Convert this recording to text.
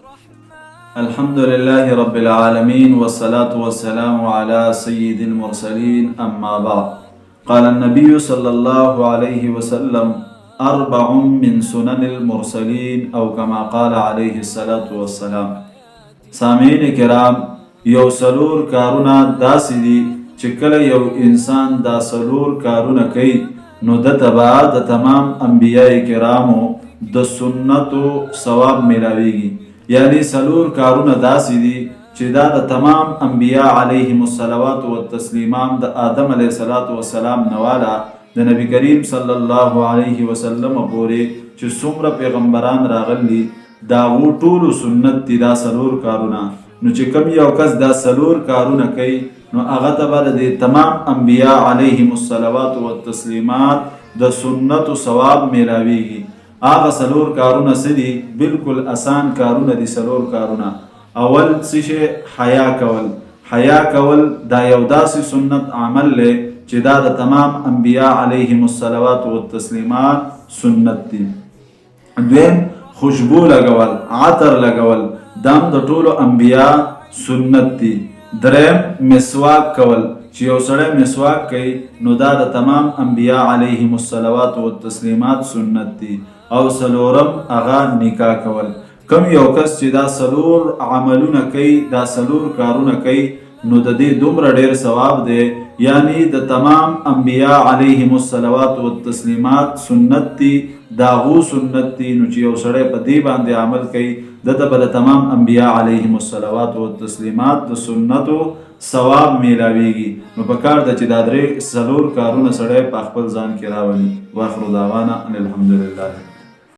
الحمد لله رب العالمين والصلاة والسلام على سيد المرسلين أما بعد. قال النبي صلى الله عليه وسلم: 4 من سنن المرسلين أو كما قال عليه الصلاة والسلام. سامعین کرام، یو سلور کارونا داسې دي چې کله یو انسان دا سلور کارونه کوي نو د تبع د تمام انبیاء کرامو د سنتو ثواب ملاویږي. یعنی سلور کارونه داسې دي چې دا د تمام انبیاء علیهم الصلوات والتسلیمات د آدم علیه السلام نواله د نبی کریم صلی الله علیه وسلم پورې چې څومره پیغمبران راغلي دا و ټولو سنت دي دا سلور کارونه. نو چې کوم یو کس دا سلور کارونه کوي نو هغه ته به د تمام انبیاء علیهم الصلوات والتسلیمات د سنتو ثواب میلاویږي. هغه سلور کارونه څه دي؟ بالکل آسان کارونه دي سلور کارونه. اول څه شی؟ حیا کول. حیا کول دا یو داسې سنت عمل دی چې دا د تمام انبیاء علیهم الصلوات والتسلیمات سنت دي. دویم خوشبو لګول، عطر لګول، دم د ټولو انبیاء سنت دي. دریم مسواک کول، چې یو سړی مسواک کوي نو دا د تمام انبیاء علیهم الصلوات والتسلیمات سنت دي. او سلورم هغه نکاح کول. کم یو کس چې دا سلور عملونه کوي، دا سلور کارونه کوي نو د دې دومره ډیر ثواب دی. یعنی د تمام انبیاء علیهم الصلوات والتسلیمات سنت دي، داغو سنت دي. نو چې یو سړی په دې باندې عمل کوي دته به د تمام انبیاء علیهم الصلوات والتسلیمات د سنتو ثواب میلاویږي. نو پکار ده چې دا درې سلور کارونه سړی په خپل ځان کې راولي. واخر دعوانا ان الحمدلله.